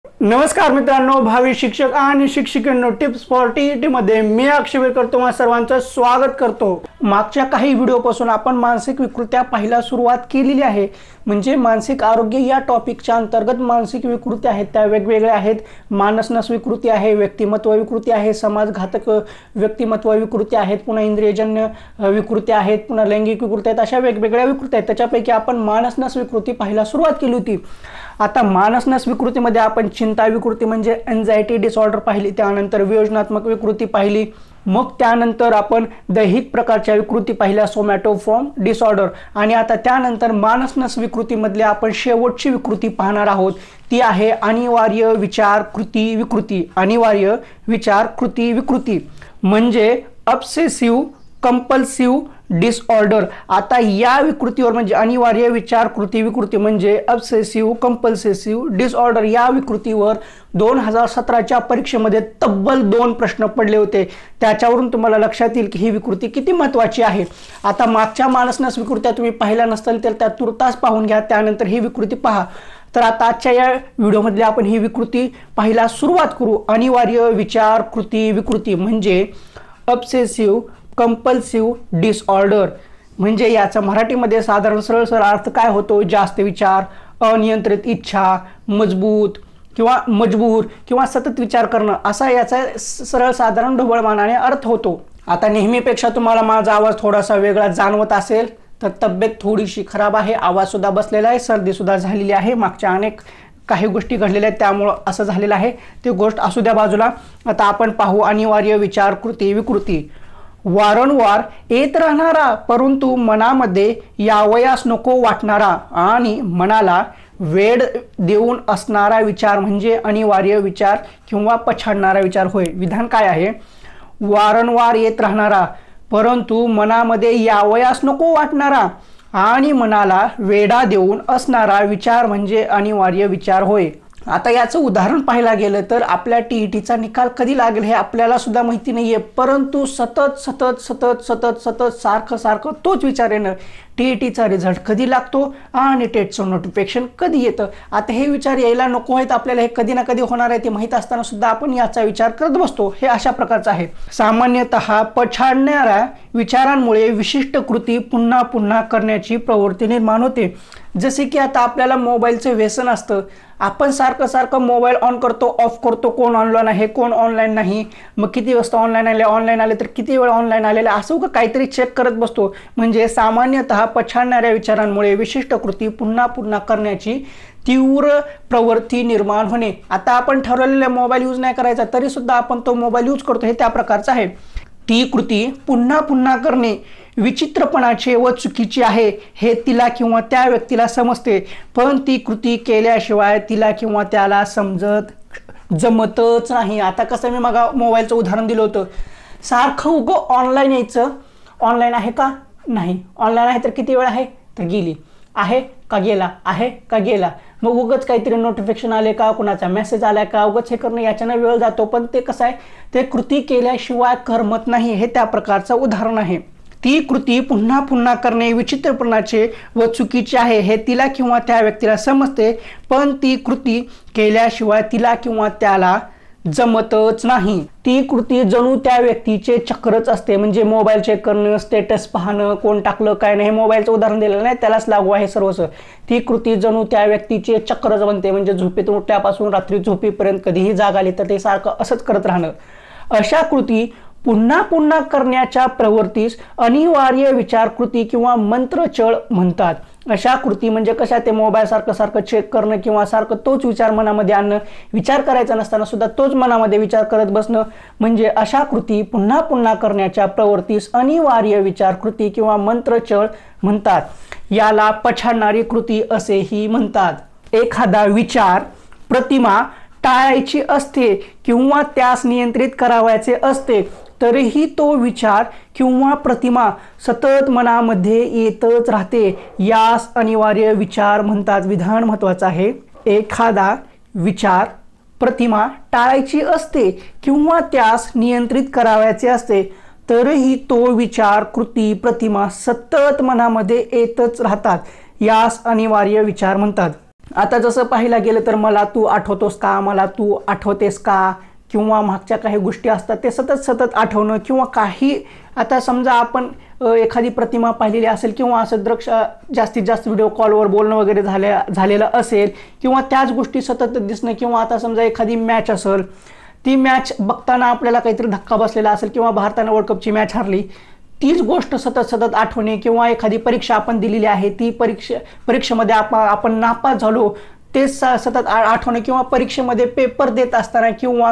नमस्कार मित्रांनो, भावी शिक्षक आणि शिक्षिकांनो, टिप्स फॉर टीईटी मध्ये मी अक्षय करतो, तुम्हा सर्वांचं स्वागत करतो। मागच्या काही व्हिडिओपासून आपण मानसिक विकृत्या पाहायला सुरुवात केलेली आहे। म्हणजे मानसिक आरोग्य या टॉपिकच्या अंतर्गत मानसिक विकृत्या आहेत त्या वेगवेगळ्या आहेत। मानसनस विकृती आहे, व्यक्तिमत्व विकृती आहे, समाजघातक व्यक्तिमत्व विकृती आहेत, पुन्हा इंद्रियजन्य विकृती आहेत, पुन्हा लैंगिक विकृती आहेत, अशा वेगवेगळ्या विकृती आहेत। त्याच्यापैकी आपण मानसनस विकृती पाहायला सुरुवात केली होती। आता मानसनस विकृतीमध्ये आपण चिंता विकृती म्हणजे एन्झायटी डिसऑर्डर पाहिली, त्यानंतर वियोजनात्मक विकृती पाहिली, मग त्यानंतर आपण दैहिक प्रकारच्या विकृती पाहिल्या, सोमॅटोफॉर्म डिसऑर्डर, आणि आता त्यानंतर मानसनस विकृतीमधले आपण शेवटची विकृती पाहणार आहोत। ती आहे अनिवार्य विचार कृती विकृती। अनिवार्य विचार कृती विकृती म्हणजे ऑब्सेसिव्ह कंपल्सिव्ह डिसऑर्डर। आता या विकृतीवर म्हणजे अनिवार्य विचार कृती विकृती म्हणजे ऑब्सेसिव्ह कंपल्सिव्ह डिसऑर्डर या विकृतीवर 2017च्या परीक्षेमध्ये तब्बल 2 प्रश्न पडले होते। त्याच्यावरून तुम्हाला लक्षात येईल की ही विकृती किती महत्त्वाची आहे। आता मागच्या मानसनस विकृत्या तुम्ही पाहिल्या नसतील तर त्या तुर्तास पाहून घ्या, त्यानंतर ही विकृती पहा। तर आता आजच्या या व्हिडिओमध्ये आपण ही विकृती पाहायला सुरुवात करू। अनिवार्य विचार कृती विकृती म्हणजे ऑब्सेसिव्ह कंपल्सिव्ह डिसऑर्डर म्हणजे याचा मराठीमध्ये साधारण सरळ अर्थ काय होतो? जास्त विचार, अनियंत्रित इच्छा, मजबूत किंवा मजबूर किंवा सतत विचार करणं, असा याचा सरळ साधारण ढोबळमानाने अर्थ होतो। आता नेहमीपेक्षा तुम्हाला माझा आवाज थोडासा वेगळा जाणवत असेल तर तब्येत थोडीशी खराब आहे, आवाज सुद्धा बसलेला आहे, सर्दी सुद्धा झालेली आहे, मागच्या अनेक काही गोष्टी घडलेल्या आहेत त्यामुळे असं झालेलं आहे। ती गोष्ट असू द्या बाजूला। आता आपण पाहू अनिवार्य विचार कृती विकृती। वारंवार येत राहणारा परंतु मनामध्ये यावयास नको वाटणारा आणि मनाला वेड देऊन असणारा विचार म्हणजे अनिवार्य विचार किंवा पछाडणारा विचार होय। विधान काय आहे? वारंवार येत राहणारा परंतु मनामध्ये यावयास नको वाटणारा आणि मनाला वेडा देऊन असणारा विचार म्हणजे अनिवार्य विचार होय। आता याचं उदाहरण पाहायला गेलं तर आपल्या टीईटीचा निकाल कधी लागेल हे आपल्याला सुद्धा माहिती नाहीये, परंतु सतत सतत सतत सतत सतत सारखं तोच विचार येणं, टीईटीचा रिझल्ट कधी लागतो आणि टेटचं नोटिफिकेशन कधी येतं। आता हे विचार यायला नको आहेत आपल्याला, हे कधी ना कधी होणार आहे ते माहीत असताना सुद्धा आपण याचा विचार करत बसतो। हे अशा प्रकारचं आहे। सामान्यतः पछाडणाऱ्या विचारांमुळे विशिष्ट कृती पुन्हा पुन्हा करण्याची प्रवृत्ती निर्माण होते। जसे की आता आपल्याला मोबाईलचं व्यसन असतं, आपण सारखं मोबाईल ऑन करतो ऑफ करतो, कोण ऑनलाईन आहे कोण ऑनलाईन नाही, मग किती वाजता ऑनलाईन आले तर किती वेळ ऑनलाईन आलेले, असं का काहीतरी चेक करत बसतो। म्हणजे सामान्यतः पछाडणाऱ्या विचारांमुळे विशिष्ट कृती पुन्हा पुन्हा करण्याची तीव्र प्रवृत्ती निर्माण होणे। आता आपण ठरवलेला मोबाईल यूज नाही करायचा तरी सुद्धा आपण तो मोबाईल यूज करतो, हे त्या प्रकारचं आहे। ती कृती पुन्हा पुन्हा करणे विचित्रपणाचे व चुकीचे आहे हे तिला किंवा त्या व्यक्तीला समजते, पण ती कृती केल्याशिवाय तिला किंवा त्याला जमतच नाही। आता कसं मी मग मोबाईलचं उदाहरण दिलं होतं, सारखं उगं ऑनलाईन यायचं, ऑनलाईन आहे का नाही, ऑनलाईन आहे तर किती वेळ आहे तर गेली, आहे का गेला, आहे का गेला, मग उगच काहीतरी नोटिफिकेशन आले का, कुणाचा मेसेज आला का, उगच हे करणं याच्यानं वेळ जातो, पण ते कसं आहे ते कृती केल्याशिवाय करमत नाही, हे त्या प्रकारचं उदाहरण आहे। ती कृती पुन्हा पुन्हा करणे विचित्रपणाचे व चुकीचे आहे हे तिला किंवा त्या व्यक्तीला समजते, पण ती कृती केल्याशिवाय तिला किंवा त्याला जमतच नाही। ती कृती जणू त्या व्यक्तीचे चक्रच असते, म्हणजे मोबाईल चेक करणं, स्टेटस पाहणं, कोण टाकलं काय नाही, मोबाईलचं उदाहरण दिलेलं नाही त्यालाच लागू आहे सर्वच। ती कृती जणू त्या व्यक्तीचे चक्रच बनते, म्हणजे झोपेतून उठल्यापासून रात्री झोपेपर्यंत कधीही जाग आली तर ते सारखं असंच करत राहणं। अशा कृती पुन्हा पुन्हा करण्याच्या प्रवृत्तीस अनिवार्य विचार कृती किंवा मंत्रचळ म्हणतात। अशा कृती म्हणजे कशा? ते मोबाईल सारखं चेक करणं किंवा सारखं तोच विचार मनामध्ये आणणं, विचार करायचा नसताना सुद्धा तोच मनामध्ये विचार करत बसणं, म्हणजे अशा कृती पुन्हा पुन्हा करण्याच्या प्रवृत्तीस अनिवार्य विचार कृती किंवा मंत्रचळ म्हणतात। याला पछाडणारी कृती असेही म्हणतात। एखादा विचार प्रतिमा टाळायची असते किंवा त्यास नियंत्रित करावयाचे असते तरीही तो विचार किंवा प्रतिमा सतत मनामध्ये येतच राहते, यास अनिवार्य विचार म्हणतात। विधान महत्त्वाचं आहे। एखादा विचार प्रतिमा टाळायची असते किंवा त्यास नियंत्रित करावयाचे असते तरीही तो विचार कृती प्रतिमा सतत मनामध्ये येतच राहतात, यास अनिवार्य विचार म्हणतात। आता जसं पाहायला गेलं तर मला तू आठवतोस का, मला तू आठवतेस का, किंवा मागच्या काही गोष्टी असतात ते सतत सतत आठवणं, किंवा काही आता समजा आपण एखादी प्रतिमा पाहिलेली असेल किंवा असं जास्तीत जास्त व्हिडिओ कॉलवर बोलणं वगैरे झालेलं असेल, किंवा त्याच गोष्टी सतत दिसणं, किंवा आता समजा एखादी मॅच असेल, ती मॅच बघताना आपल्याला काहीतरी धक्का बसलेला असेल, किंवा भारतानं वर्ल्ड कपची मॅच हरली, तीच गोष्ट सतत सतत आठवणे, किंवा एखादी परीक्षा आपण दिलेली आहे ती परीक्षेमध्ये आपण नापास झालो ते सतत आठवणे, किंवा परीक्षेमध्ये पेपर देत असताना किंवा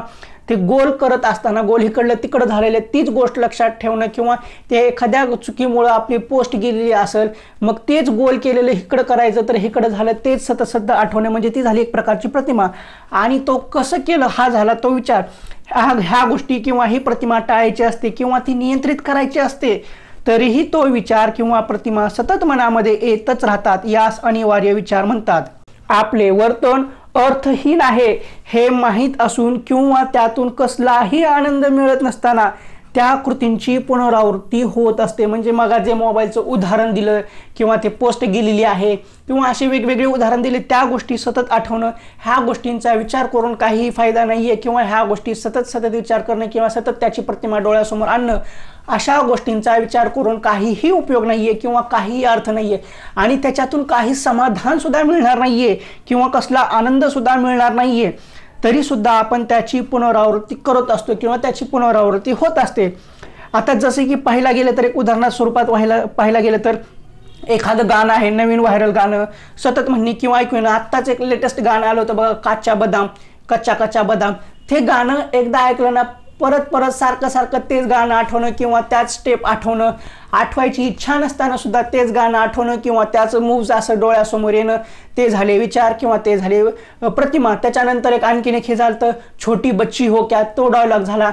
ते गोल करत असताना गोल इकडलं तिकडं झालेले तीच गोष्ट लक्षात ठेवणं, किंवा ते एखाद्या चुकीमुळं आपली पोस्ट गेलेली असेल मग तेच गोल केलेलं इकडं करायचं तर इकडं झालं तेच सतत सतत आठवणे, म्हणजे ती झाली एक प्रकारची प्रतिमा. आणि तो कसं केलं हा झाला तो विचार. ह्या गोष्टी किंवा ही प्रतिमा टाळायची असते किंवा ती नियंत्रित करायची असते, तरीही तो विचार किंवा प्रतिमा सतत मनामध्ये येतच राहतात. यास अनिवार्य विचार म्हणतात. आपले वर्तन अर्थहीन आहे हे माहीत असून किंवा त्यातून कसलाही आनंद मिळत नसताना त्या कृतींची पुनरावृत्ती होत असते. म्हणजे मग जे मोबाईलचं उदाहरण दिलं किंवा ते पोस्ट गेलेली आहे किंवा असे वेगवेगळे उदाहरण दिले, त्या गोष्टी सतत आठवणं, ह्या गोष्टींचा विचार करून काहीही फायदा नाही आहे, किंवा ह्या गोष्टी सतत सतत विचार करणं किंवा सतत त्याची प्रतिमा डोळ्यासमोर आणणं, अशा गोष्टींचा विचार करून काहीही उपयोग नाही आहे किंवा काहीही अर्थ नाही आहे, आणि त्याच्यातून काही समाधानसुद्धा मिळणार नाही आहे किंवा कसला आनंदसुद्धा मिळणार नाही आहे, तरीसुद्धा आपण त्याची पुनरावृत्ती करत असतो किंवा त्याची पुनरावृत्ती होत असते. आता जसे की पाहायला गेलं तर एक उदाहरणात स्वरूपात पाहायला गेलं तर एखादं गाणं आहे, नवीन व्हायरल गाणं सतत म्हणणे किंवा ऐकू येणं. आत्ताच एक लेटेस्ट गाणं आलं होतं बघा, कच्चा कच्चा बदाम. ते गाणं एकदा ऐकलं ना परत परत सारखं तेच गाणं आठवणं किंवा त्याच स्टेप आठवणं, आठवायची इच्छा नसताना सुद्धा तेच गाणं आठवणं किंवा त्याच मूव्ज असं डोळ्यासमोर येणं, ते झाले विचार किंवा ते झाले प्रतिमा. त्याच्यानंतर आणखीन एक हे झालं तर छोटी बच्ची हो क्या, तो डायलॉग झाला.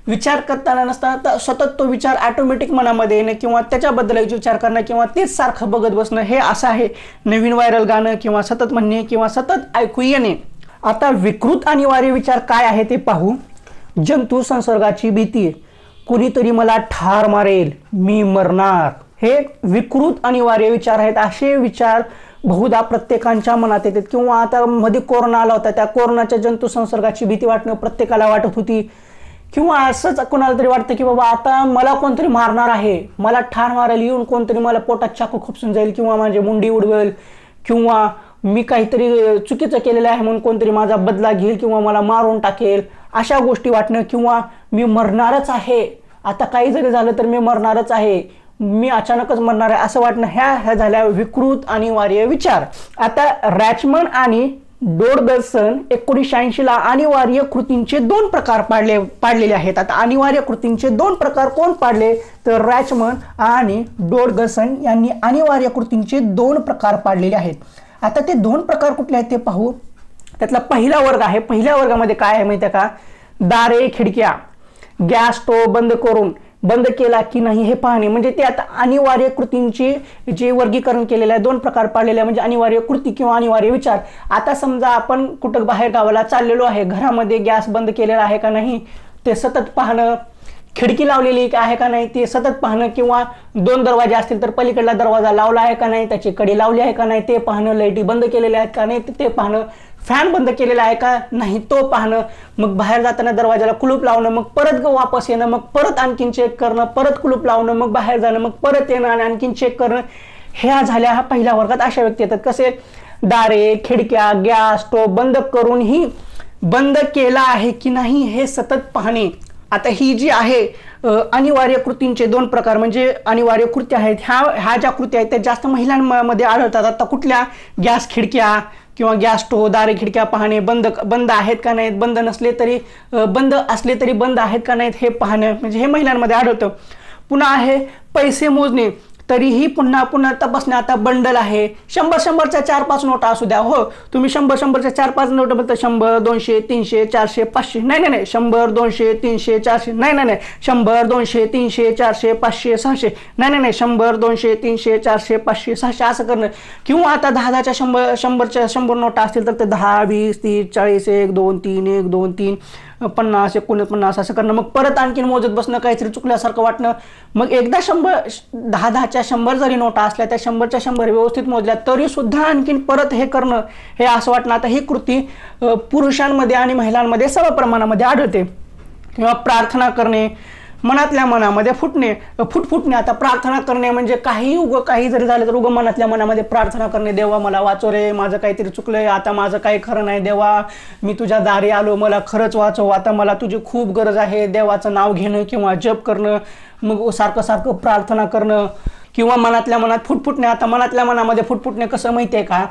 विचार करताना नसताना सतत तो विचार ऑटोमॅटिक मनामध्ये येणं किंवा त्याच्याबद्दल विचार करणं किंवा तेच सारखं बघत बसणं, हे असं आहे नवीन व्हायरल गाणं किंवा सतत म्हणणे किंवा सतत ऐकू येणे. आता विकृत अनिवार्य विचार काय आहे ते पाहू. जंतू संसर्गाची भीती, कुणीतरी मला ठार मारेल, मी मरणार, हे विकृत अनिवार्य विचार आहेत. असे विचार बहुधा प्रत्येकाच्या मनात येतात. किंवा आता मध्ये कोरोना आला होता, त्या कोरोनाच्या जंतू संसर्गाची भीती वाटणं प्रत्येकाला वाटत होती. किंवा असंच कोणाला तरी वाटतं की बाबा आता मला कोणतरी मारणार आहे, मला ठार मारेल, येऊन कोणतरी मला पोटात चाकू खुपसून जाईल किंवा माझी मुंडी उडवेल, किंवा मी काहीतरी चुकीचं केलेलं आहे म्हणून कोणतरी माझा बदला घेईल किंवा मला मारून टाकेल, अशा गोष्टी वाटणं. किंवा मी मरणारच आहे, आता काही जरी झालं तर मी मरणारच आहे, मी अचानकच मरणार आहे, असं वाटणं, ह्या झाल्या विकृत अनिवार्य विचार. आता रॅचमन आणि डोडगसन 1980 अनिवार्य कृतींचे 2 प्रकार पाडलेले आहेत. आता अनिवार्य कृतींचे 2 प्रकार कोण पाडले तर रॅचमन आणि डोडगसन यांनी अनिवार्य कृतींचे 2 प्रकार पाडलेले आहेत. आता ते 2 प्रकार कुठले आहेत ते पाहू. त्यातला पहिला वर्ग आहे. पहिल्या वर्गामध्ये काय आहे माहिती आहे का, दारे खिडक्या, गॅस स्टोव्ह बंद केला की नाही हे पाहणे. म्हणजे ते आता अनिवार्य कृतींचे जे वर्गीकरण केलेलं आहे, 2 प्रकार पाडलेले आहे, म्हणजे अनिवार्य कृती किंवा अनिवार्य विचार. आता समजा आपण कुठं बाहेर गावाला चाललेलो आहे, घरामध्ये गॅस बंद केलेला आहे का नाही ते सतत पाहणं, खिडकी लावलेली आहे का नाही ते सतत पाहणं, किंवा 2 दरवाजे असतील तर पलीकडला दरवाजा लावला आहे का नाही, त्याची कडी लावली आहे का नाही ते पाहणं, लाईटी बंद केलेल्या आहेत का नाही ते पाहणं, फॅन बंद केलेला आहे का नाही तो पाहणं, मग बाहेर जाताना दरवाजाला कुलूप लावणं, मग परत वापस येणं, मग परत आणखीन चेक करणं, परत कुलूप लावणं, मग बाहेर जाणं, मग परत येणं आणि आणखीन चेक करणं. ह्या झाल्या ह्या पहिल्या वर्गात अशा व्यक्ती येतात. कसे, दारे खिडक्या गॅस स्टोव्ह बंद केला आहे की नाही हे सतत पाहणे. आता ही जी आहे अनिवार्य कृतींचे 2 प्रकार म्हणजे अनिवार्य कृत्या आहेत. ह्या ज्या कृत्या आहेत त्या जास्त महिलांमध्ये आढळतात. आता कुठल्या, गॅस खिडक्या किंवा गॅस स्टोव्ह, दारे खिडक्या पाहणे, बंद आहेत का नाहीत, बंद असले तरी बंद आहेत का नाहीत हे पाहणं, म्हणजे हे महिलांमध्ये आढळतं. पुन्हा आहे पैसे मोजणे, तरीही पुन्हा तपासणे. आता बंडल आहे, 100च्या 4-5 नोटा असू द्या, हो तुम्ही 100च्या 4-5 नोटा बोलता, 100, 200, 300, 400, 500, नाही 100, 200, 300, 400, नाही 100, 200, 300, 400, 500, 600, नाही 100, 200, 300, 400, 500, 600 असं करणं. किंवा आता 10च्या 100च्या 100 नोटा असतील तर ते 10, 20, 30, 40, 1, 2, 3, 1, 2, 3, 50, 49 असं करणं. मग परत आणखीन मोजत बसणं, काहीतरी चुकल्यासारखं वाटणं. मग एकदा 10च्या 100च्या 100 जरी नोटा असल्या त्या 100च्या 100 व्यवस्थित मोजल्या तरी सुद्धा आणखीन परत हे करणं हे असं वाटणं, आता ही कृती पुरुषांमध्ये आणि महिलांमध्ये समप्रमाणामध्ये आढळते. किंवा प्रार्थना करणे, मनातल्या मनामध्ये फुटफुटणे. आता प्रार्थना करणे म्हणजे काही जरी झालं तर मनातल्या मनामध्ये प्रार्थना करणे, देवा मला वाचव रे, माझं काहीतरी चुकलंय, आता माझं काही खरं नाही, देवा मी तुझ्या दारी आलो, मला खरंच वाचव, आता मला तुझी खूप गरज आहे. देवाचं नाव घेणं किंवा जप करणं, मग सारखं प्रार्थना करणं किंवा मनातल्या मनात फुटफुटणे. आता मनातल्या मनामध्ये फुटफुटणे कसं माहिती आहे का,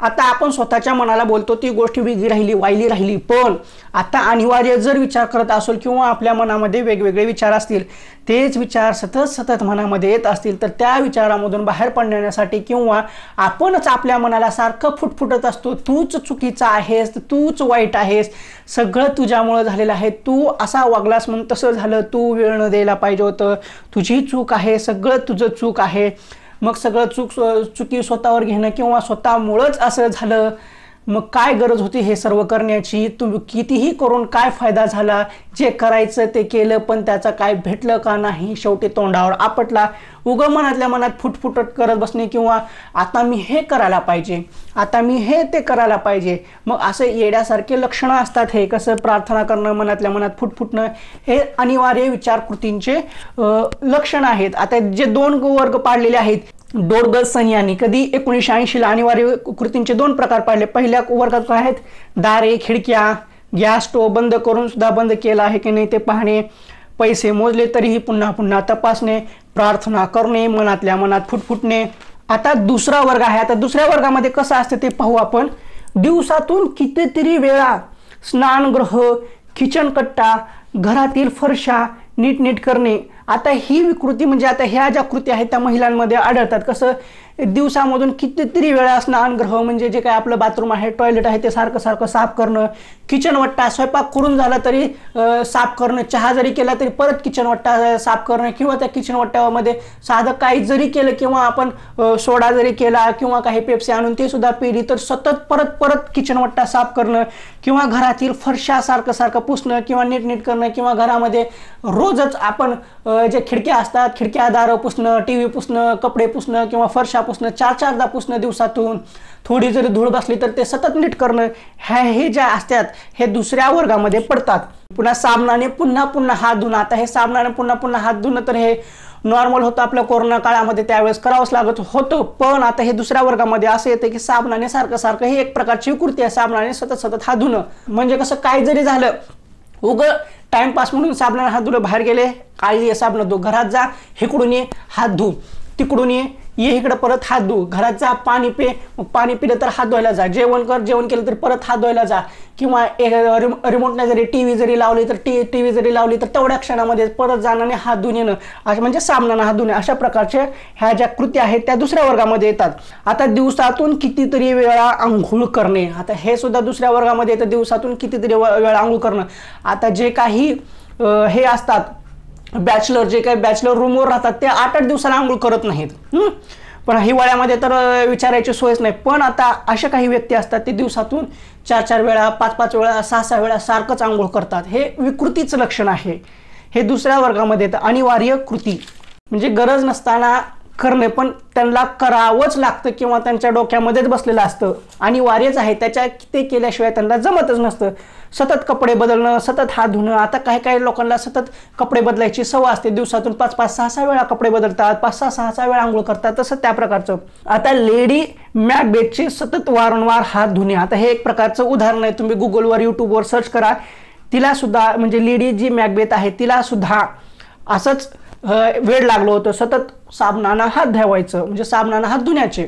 आता आपण स्वतःच्या मनाला बोलतो ती गोष्ट वेगळी राहिली, वाहिली राहिली, पण आता अनिवार्य जर विचार करत असेल किंवा आपल्या मनामध्ये वेगवेगळे विचार असतील, तेच विचार सतत मनामध्ये येत असतील तर त्या विचारामधून बाहेर पडण्यासाठी किंवा आपणच आपल्या मनाला सारखं फुटफुटत असतो, तूच चुकीचा आहेस, तूच वाईट आहेस, सगळं तुझ्यामुळं झालेलं आहे, तू असा वागलास म्हणून तसं झालं, तू वेळ न द्यायला पाहिजे होतं, तुझी चूक आहे, सगळं तुझं चूक आहे, मग सगळं चुकी स्वतःवर घेणं किंवा स्वतःमुळंच असं झालं, मग काय गरज होती हे सर्व करण्याची, तू कितीही करून काय फायदा झाला, जे करायचं ते केलं पण त्याचं काय भेटलं का नाही, शेवटी तोंडावर आपटला. मनातल्या मनात फुटफुटत करत बसणे किंवा आता मी हे करायला पाहिजे, आता मी हे ते करायला पाहिजे, मग असे येड्यासारखे लक्षणं असतात. हे कसं प्रार्थना करणं, मनातल्या मनात फुटफुटणं, हे अनिवार्य विचारकृतींचे लक्षण आहेत. आता जे 2 वर्ग पाडलेले आहेत डोरगस सन यांनी कधी 1980ला अनिवार्य कृतींचे 2 प्रकार पाडले. पहिल्या वर्गात काय आहेत, दारे, खिडक्या, गॅस स्टोव बंद करून सुद्धा बंद केला आहे की नाही ते पाहणे, पैसे मोजले तरीही पुन्हा तपासणे, प्रार्थना करणे, मनातल्या मनात फुटफुटणे. आता दुसरा वर्ग आहे. आता दुसऱ्या वर्गामध्ये कसं असतं ते पाहू आपण. दिवसातून कितीतरी वेळा स्नानगृह, किचन कट्टा, घरातील फरशा नीट करणे. आता ही विकृती म्हणजे आता ह्या ज्या कृती आहेत त्या महिलांमध्ये आढळतात. कसं, दिवसामधून कितीतरी वेळा स्नानगृह म्हणजे जे काय आपलं बाथरूम आहे, टॉयलेट आहे ते सारखं साफ करणं, किचन वट्टा स्वयंपाक करून झाला तरी साफ करणं, चहा जरी केला तरी परत किचन वट्टा साफ करणं किंवा त्या किचन वट्ट्यामध्ये साधं काही जरी केलं किंवा आपण सोडा जरी केला किंवा काही पेप्सी आणून ते सुद्धा पिली तर सतत परत किचन वट्टा साफ करणं किंवा घरातील फरशा सारखं पुसणं किंवा नीट करणं किंवा घरामध्ये रोजच आपण जे खिडक्या असतात खिडक्या दारं पुसणं, टीव्ही पुसणं, कपडे पुसणं किंवा फरशा पुसणं, 4-4दा पुसणं दिवसातून, थोडी जरी धूळ बसली तर ते सतत नीट करणं, हे ज्या असतात हे दुसऱ्या वर्गामध्ये पडतात. पुन्हा साबणाने पुन्हा हात धुणं. आता हे साबणाने पुन्हा हात धुणं तर हे नॉर्मल होतं आपल्या कोरोना काळामध्ये, त्यावेळेस करावंच लागत होतं, पण आता हे दुसऱ्या वर्गामध्ये असं येतं की साबणाने सारखं हे एक प्रकारची विकृती आहे, साबणाने सतत हात धुणं. म्हणजे कसं, काय जरी झालं टाइमपास म्हणून साबणाने हात धुलं, बाहेर गेले काळी साबण धु, घरात जा इकडून ये हात धु, तिकडून ये इकडे परत हात धु, घरात जा पाणी पे, मग पाणी पिलं तर हात धुवायला जा, जेवण कर, जेवण केलं तर परत हात धुवायला जा, किंवा रिमोटने जरी टीव्ही जरी लावली तर टीव्ही जरी लावली तर तेवढ्या क्षणामध्ये परत जाण्याने हात धुवून येणं, अशा म्हणजे साबणाने हात धुणे, अशा प्रकारच्या ह्या ज्या कृती आहेत त्या दुसऱ्या वर्गामध्ये येतात. आता दिवसातून कितीतरी वेळा आंघोळ करणे. आता हे सुद्धा दुसऱ्या वर्गामध्ये येतं, दिवसातून कितीतरी वेळा आंघोळ करणं. आता जे काही हे असतात बॅचलर, जे काही बॅचलर रूमवर राहतात ते 8-8 दिवसाला आंघोळ करत नाहीत, पण हिवाळ्यामध्ये तर विचारायची सोयच नाही. पण आता अशा काही व्यक्ती असतात ते दिवसातून 4-4 वेळा, 5-5 वेळा, 6-6 वेळा सारखंच आंघोळ करतात. हे विकृतीचं लक्षण आहे. हे दुसऱ्या वर्गामध्ये येतं. अनिवार्य कृती म्हणजे गरज नसताना करणे, पण त्यांना करावंच लागतं किंवा त्यांच्या डोक्यामध्येच बसलेलं असतं, अनिवार्यच आहे, ते केल्याशिवाय त्यांना जमतच नसतं. सतत कपडे बदलणं, सतत हात धुणं. आता काही लोकांना सतत कपडे बदलायची सवय असते, दिवसातून 5-5, 6-6 वेळा कपडे बदलतात, 5-6, 6-6 वेळा आंघोळ करतात, तसं त्या प्रकारचं. आता लेडी मॅकबेथचे सतत वारंवार हात धुणे. आता हे एक प्रकारचं उदाहरण आहे, तुम्ही गुगलवर युट्यूबवर सर्च करा. तिला सुद्धा म्हणजे लेडी जी मॅकबेथ आहे तिला सुद्धा असंच वेळ लागलं होतं, सतत साबणानं हात धुवायचं म्हणजे साबणानं हात धुण्याचे.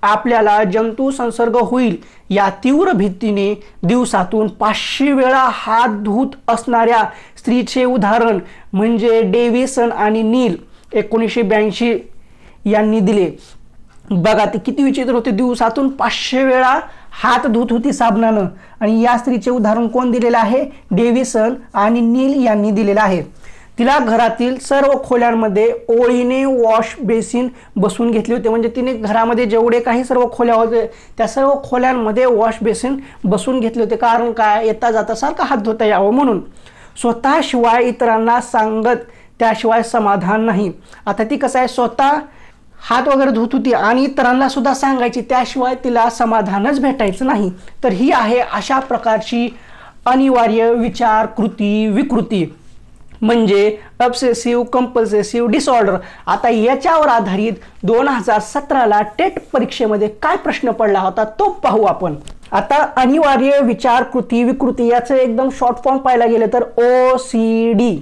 आपल्याला जंतू संसर्ग होईल या तीव्र भीतीने दिवसातून 500 वेळा हात धुत असणाऱ्या स्त्रीचे उदाहरण म्हणजे डेव्हिसन आणि नील 1982 यांनी दिले. बघा ते किती विचित्र होते, दिवसातून 500 वेळा हात धुत होती साबणानं. आणि या स्त्रीचे उदाहरण कोण दिलेलं आहे, डेव्हिसन आणि नील यांनी दिलेलं आहे. तिला घरातील सर्व खोल्यांमध्ये ओळीने वॉश बेसिन बसवून घेतले होते, म्हणजे तिने घरामध्ये जेवढे काही सर्व खोल्या होते त्या सर्व खोल्यांमध्ये वॉश बेसिन बसवून घेतले होते. कारण काय, येता जाता सारखा हात धुता यावं म्हणून. स्वतःशिवाय इतरांना सांगत त्याशिवाय समाधान नाही. आता ती कसं आहे, स्वतः हात वगैरे धुत होती आणि इतरांना सुद्धा सांगायची, त्याशिवाय तिला समाधानच भेटायचं नाही. तर ही आहे अशा प्रकारची अनिवार्य विचार कृती विकृती, म्हणजे ऑब्सेसिव्ह कंपल्सिव्ह डिसऑर्डर. आता याच्यावर आधारित 2017ला टेट परीक्षेमध्ये काय प्रश्न पडला होता तो पाहू आपण. आता अनिवार्य विचार कृती विकृती याचं एकदम शॉर्ट फॉर्म पाहायला गेलं तर OCD.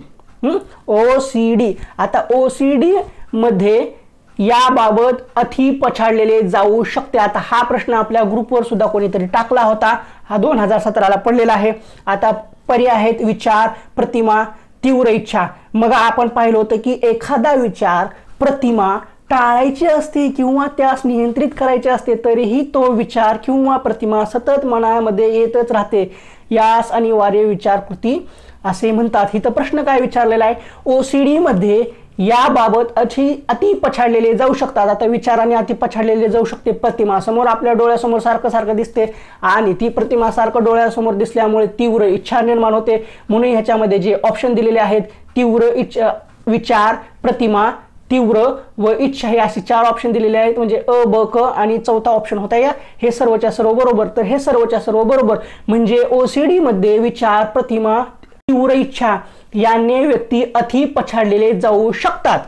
OCD. आता OCD मध्ये याबाबत अति पछाडलेले जाऊ शकते. आता हा प्रश्न आपल्या ग्रुपवर सुद्धा कोणीतरी टाकला होता, हा 2017ला पडलेला आहे. आता पर्याय आहेत विचार, प्रतिमा, तीव्र इच्छा. मग आपण पाहिलं होतं की एखादा विचार, प्रतिमा टाळायची असते किंवा त्यास नियंत्रित करायचे असते, तरीही तो विचार किंवा प्रतिमा सतत मनामध्ये येतच राहते. यास अनिवार्य विचार कृती असे म्हणतात. इथं प्रश्न काय विचारलेला आहे, OCD मध्ये याबाबत अति पछाडलेले जाऊ शकतात. आता विचाराने अति पछाडलेले जाऊ शकते प्रतिमा. समोर आपल्या डोळ्यासमोर सारखं सारखं दिसते आणि ती प्रतिमा सारखं डोळ्यासमोर दिसल्यामुळे तीव्र इच्छा निर्माण होते. म्हणून ह्याच्यामध्ये जे ऑप्शन दिलेले आहेत, तीव्र इच्छा, विचार, प्रतिमा, तीव्र व इच्छा, हे असे 4 ऑप्शन दिलेले आहेत. म्हणजे अ, ब, क आणि चौथा ऑप्शन होता या, हे सर्वच्या सर्व बरोबर. तर हे सर्वच्या सर्व बरोबर, म्हणजे OCD मध्ये विचार, प्रतिमा, तीव्र इच्छा याने व्यक्ती अति पछाडलेले जाऊ शकतात.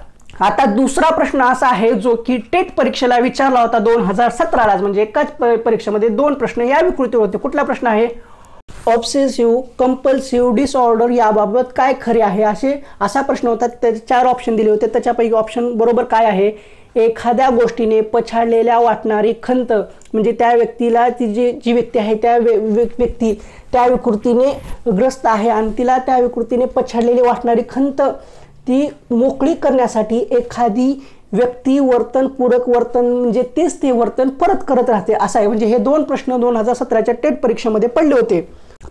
आता दुसरा प्रश्न असा आहे जो की टेट परीक्षेला विचारला होता 2017लाच, म्हणजे एकाच परीक्षेमध्ये 2 प्रश्न या विकृतीवर होते. कुठला प्रश्न आहे, ऑब्सेसिव्ह कंपल्सिव्ह डिसऑर्डर याबाबत काय खरे आहे, असा प्रश्न होता. त्याचे 4 ऑप्शन दिले होते. त्याच्यापैकी ऑप्शन बरोबर काय आहे, एखाद्या गोष्टीने पछाडलेल्या वाटणारी खंत, म्हणजे त्या व्यक्तीला ती जी व्यक्ती आहे त्या व्यक्ती त्या विकृतीने ग्रस्त आहे आणि तिला त्या विकृतीने पछाडलेली वाटणारी खंत ती मोकळी करण्यासाठी एखादी व्यक्ती वर्तन, पूरक वर्तन, म्हणजे तेच ते वर्तन परत करत राहते असं आहे. म्हणजे हे 2 प्रश्न 2017च्या टेट परीक्षेमध्ये पडले होते.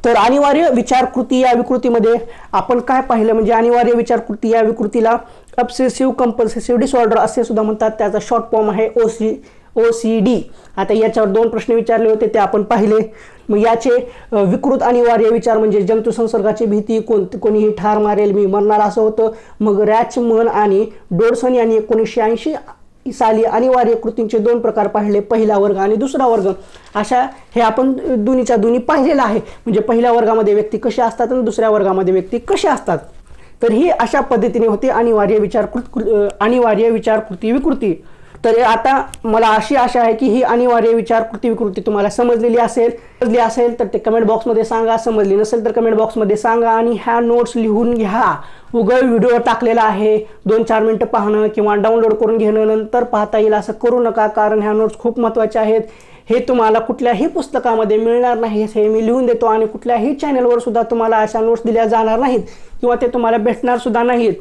तर अनिवार्य विचार कृती या विकृतीमध्ये आपण काय पाहिलं, म्हणजे अनिवार्य विचार कृती या विकृतीला ऑब्सेसिव्ह कंपल्सिव्ह डिसऑर्डर असे सुद्धा म्हणतात. त्याचा शॉर्ट फॉर्म आहे OCD. आता याच्यावर 2 प्रश्न विचारले होते ते आपण पाहिले. मग याचे विकृत अनिवार्य विचार म्हणजे जंतू संसर्गाची भीती, कोणीही ठार मारेल, मी मरणार असं होतं. मग रॅचमन आणि डोडसन यांनी 1980 साली अनिवार्य कृतींचे 2 प्रकार पाहिले, पहिला वर्ग आणि दुसरा वर्ग. अशा हे आपण दोन्हीच्या दोन्ही पाहिलेलं आहे. म्हणजे पहिल्या वर्गामध्ये व्यक्ती कशी असतात आणि दुसऱ्या वर्गामध्ये व्यक्ती कशी असतात. तर ही अशा पद्धतीने होती अनिवार्य विचार कृती विकृती. तर आता मला अशी आशा आहे की ही अनिवार्य विचार कृती विकृती तुम्हाला समजलेली असेल तर ते कमेंट बॉक्समध्ये सांगा. समजली नसेल तर कमेंट बॉक्समध्ये सांगा आणि ह्या नोट्स लिहून घ्या. उघड व्हिडिओ टाकलेला आहे, 2-4 मिनिटं पाहणं किंवा डाउनलोड करून घेणं नंतर पाहता येईल असं करू नका, कारण ह्या नोट्स खूप महत्त्वाच्या आहेत. हे तुम्हाला कुठल्याही पुस्तकामध्ये मिळणार नाही, हे मी लिहून देतो आणि कुठल्याही चॅनलवर सुद्धा तुम्हाला अशा नोट्स दिल्या जाणार नाहीत किंवा ते तुम्हाला भेटणार सुद्धा नाहीत.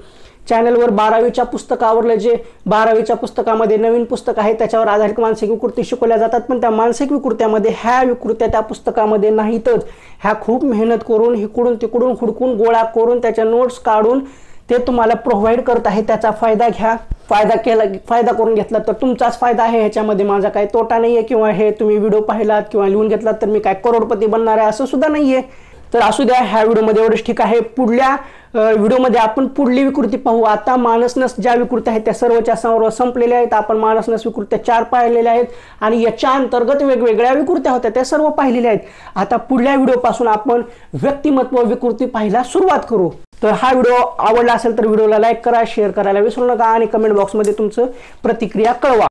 चॅनलवर 12वीच्या पुस्तकावरलं जे 12वीच्या पुस्तकामध्ये नवीन पुस्तक आहे त्याच्यावर आधारित मानसिक विकृती शिकवल्या जातात, पण त्या मानसिक विकृत्यामध्ये ह्या विकृत्या त्या पुस्तकामध्ये नाहीतच. ह्या खूप मेहनत करून इकडून तिकडून हुडकून गोळा करून त्याच्या नोट्स काढून ते तुम्हाला प्रोव्हाइड करत आहे. त्याचा फायदा घ्या. फायदा करून घेतला तर तुमचाच फायदा आहे, ह्याच्यामध्ये माझा काही तोटा नाही आहे. किंवा हे तुम्ही व्हिडिओ पाहिलात किंवा लिहून घेतलात तर मी काय करोडपती बनणार आहे असं सुद्धा नाही आहे. तर असू द्या, ह्या व्हिडिओमध्ये एवढंच ठीक आहे. पुढल्या व्हिडिओमध्ये आपण पुढली विकृती पाहू. आता मानसनस ज्या विकृती आहेत त्या सर्वच्या सर्व संपलेल्या आहेत. आपण मानसनस विकृत्या 4 पाहिलेल्या आहेत आणि याच्या अंतर्गत वेगवेगळ्या विकृत्या होत्या त्या सर्व पाहिलेल्या आहेत. आता पुढल्या व्हिडिओपासून आपण व्यक्तिमत्व विकृती पाहायला सुरुवात करू. तर हा व्हिडिओ आवडला असेल तर व्हिडिओला लाईक करा, शेअर करायला विसरू नका आणि कमेंट बॉक्समध्ये तुमचं प्रतिक्रिया कळवा.